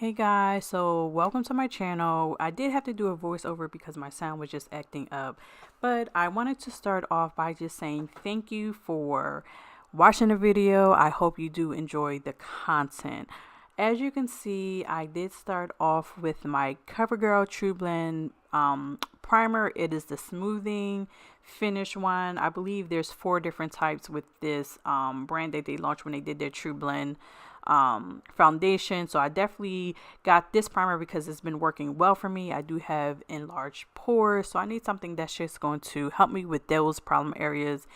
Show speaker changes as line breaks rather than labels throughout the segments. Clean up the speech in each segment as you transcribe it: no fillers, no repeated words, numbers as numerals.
Hey guys, so welcome to my channel. I did have to do a voiceover because my sound was just acting up, but I wanted to start off by just saying thank you for watching the video. I hope you do enjoy the content. As you can see, I did start off with my CoverGirl True Blend primer. It is the smoothing finish one. I believe there's 4 different types with this brand that they launched when they did their True Blend foundation. So I definitely got this primer because it's been working well for me. I do have enlarged pores, so I need something that's just going to help me with those problem areas,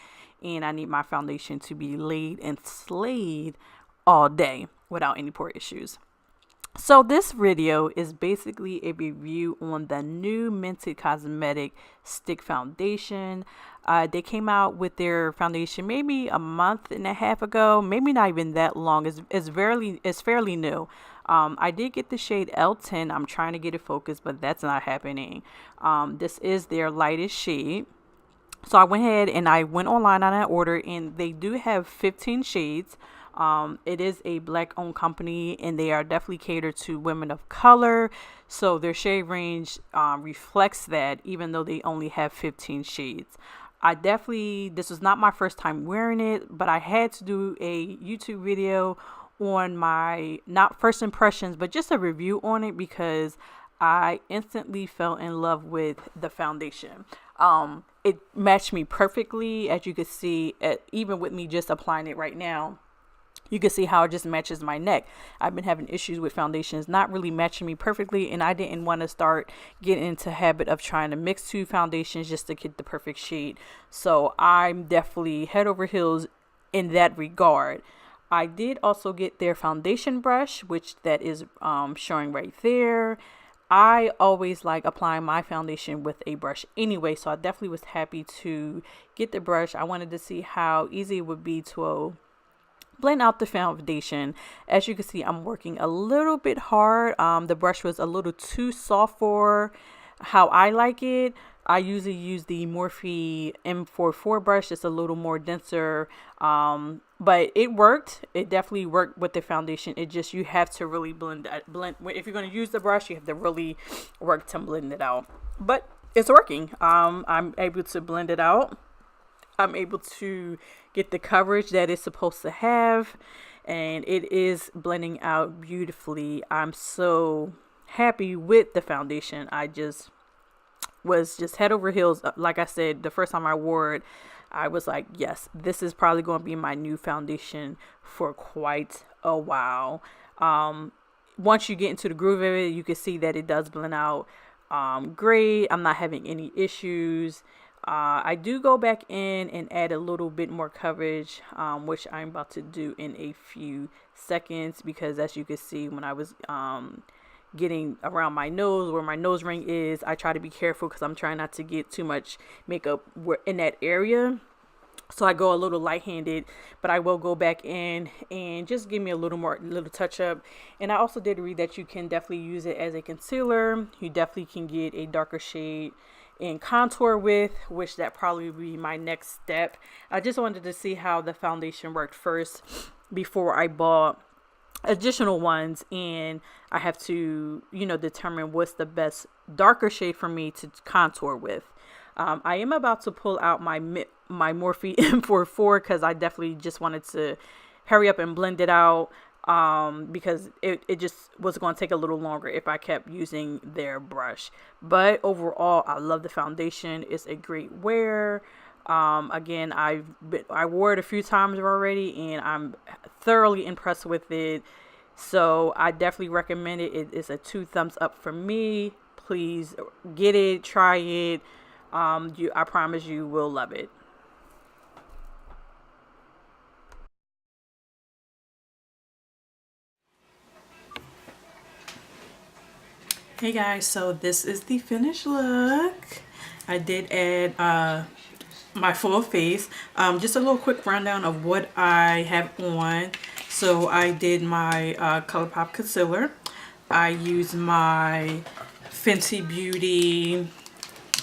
and I need my foundation to be laid and slayed all day without any pore issues. So this video is basically a review on the new Mented Cosmetic Stick Foundation. They came out with their foundation maybe a month and a half ago, maybe not even that long. It's fairly new. I did get the shade L10. I'm trying to get it focused, but that's not happening. This is their lightest shade. So I went ahead and I went online on that order, and they do have 15 shades. It is a black owned company, and they are definitely catered to women of color. So their shade range reflects that, even though they only have 15 shades. This was not my first time wearing it, but I had to do a YouTube video on my, not first impressions, but just a review on it because I instantly fell in love with the foundation. It matched me perfectly, as you can see, even with me just applying it right now. You can see how it just matches my neck. I've been having issues with foundations not really matching me perfectly, and I didn't want to start getting into habit of trying to mix 2 foundations just to get the perfect shade. So I'm definitely head over heels in that regard. I did also get their foundation brush, which that is showing right there. I always like applying my foundation with a brush anyway, so I definitely was happy to get the brush. I wanted to see how easy it would be to blend out the foundation. As you can see, I'm working a little bit hard. The brush was a little too soft for how I like it. I usually use the Morphe M44 brush. It's a little more denser, but it worked. It definitely worked with the foundation. It just, you have to really blend. If you're going to use the brush, you have to really work to blend it out. But it's working. I'm able to blend it out. I'm able to get the coverage that it's supposed to have, and it is blending out beautifully. I'm so happy with the foundation. I was head over heels. Like I said, the first time I wore it, I was like, yes, this is probably going to be my new foundation for quite a while. Once you get into the groove of it, you can see that it does blend out great. I'm not having any issues. I do go back in and add a little bit more coverage, which I'm about to do in a few seconds, because as you can see, when I was getting around my nose, where my nose ring is, I try to be careful because I'm trying not to get too much makeup in that area. So I go a little light-handed, but I will go back in and just give me a little touch up. And I also did read that you can definitely use it as a concealer. You definitely can get a darker shade and contour with, which that probably would be my next step. I just wanted to see how the foundation worked first before I bought additional ones, and I have to, determine what's the best darker shade for me to contour with. I am about to pull out my Morphe M44 because I definitely just wanted to hurry up and blend it out, because it just was going to take a little longer if I kept using their brush. But overall, I love the foundation. It's a great wear. Again, I wore it a few times already, and I'm thoroughly impressed with it. So I definitely recommend it. It is a 2 thumbs up for me. Please get it, try it. I promise you will love it. Hey guys, so this is the finished look. I did add my full face. Just a little quick rundown of what I have on. So I did my ColourPop concealer. I used my Fenty Beauty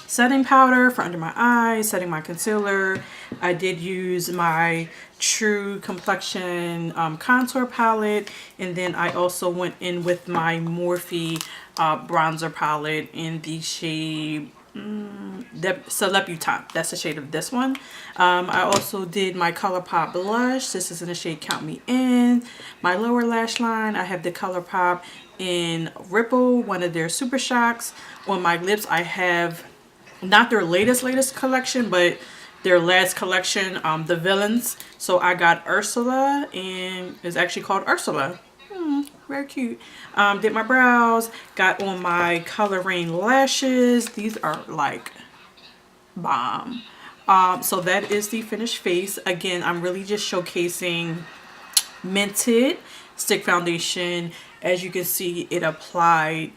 setting powder for under my eyes, setting my concealer. I did use my True Complexion contour palette, and then I also went in with my Morphe bronzer palette in the shade Celebutante. That's the shade of this one. I also did my ColourPop blush. This is in the shade Count Me In. My lower lash line, I have the ColourPop in Ripple, one of their Super Shocks. On my lips, I have not their latest collection, but their last collection, the Villains. So I got Ursula, and it's actually called Ursula. Very cute. Did my brows, got on my Color Rain lashes. These are like bomb. So that is the finished face. Again, I'm really just showcasing Mented stick foundation. As you can see, it applied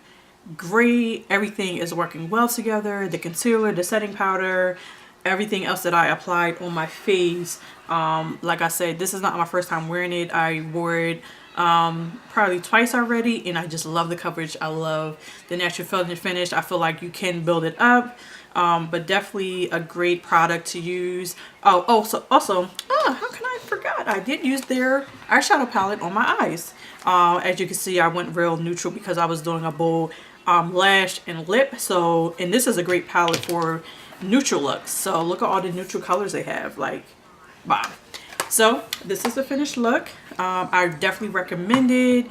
great. Everything is working well together. The concealer, the setting powder, everything else that I applied on my face. Like I said, this is not my first time wearing it. I wore it probably twice already, and I just love the coverage. I love the natural finish. I feel like you can build it up, but definitely a great product to use. So also, how can I forgot? I did use their eyeshadow palette on my eyes. As you can see, I went real neutral because I was doing a bold lash and lip. So, and this is a great palette for neutral looks. So look at all the neutral colors they have, like wow. So this is the finished look. I definitely recommend it.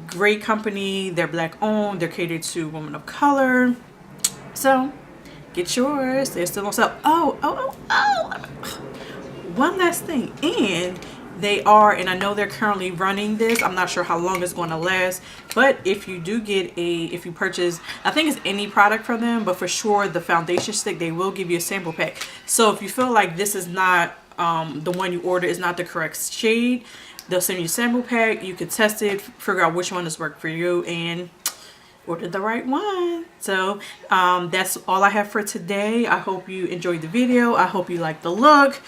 Great company. They're Black owned. They're catered to women of color. So get yours. They're still on sale. One last thing. And they are, and I know they're currently running this. I'm not sure how long it's going to last, but if you do get if you purchase, I think it's any product from them, but for sure the foundation stick, they will give you a sample pack. So if you feel like this is not the one you order is not the correct shade, they'll send you a sample pack. You can test it, figure out which one has worked for you, and order the right one. So that's all I have for today. I hope you enjoyed the video. I hope you like the look.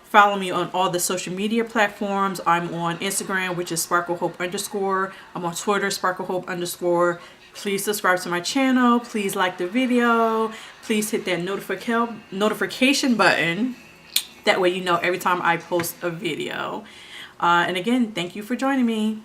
Follow me on all the social media platforms. I'm on Instagram, which is sparklehope_. I'm on Twitter, sparklehope_. Please subscribe to my channel. Please like the video. Please hit that notification button. That way you know every time I post a video. And again, thank you for joining me.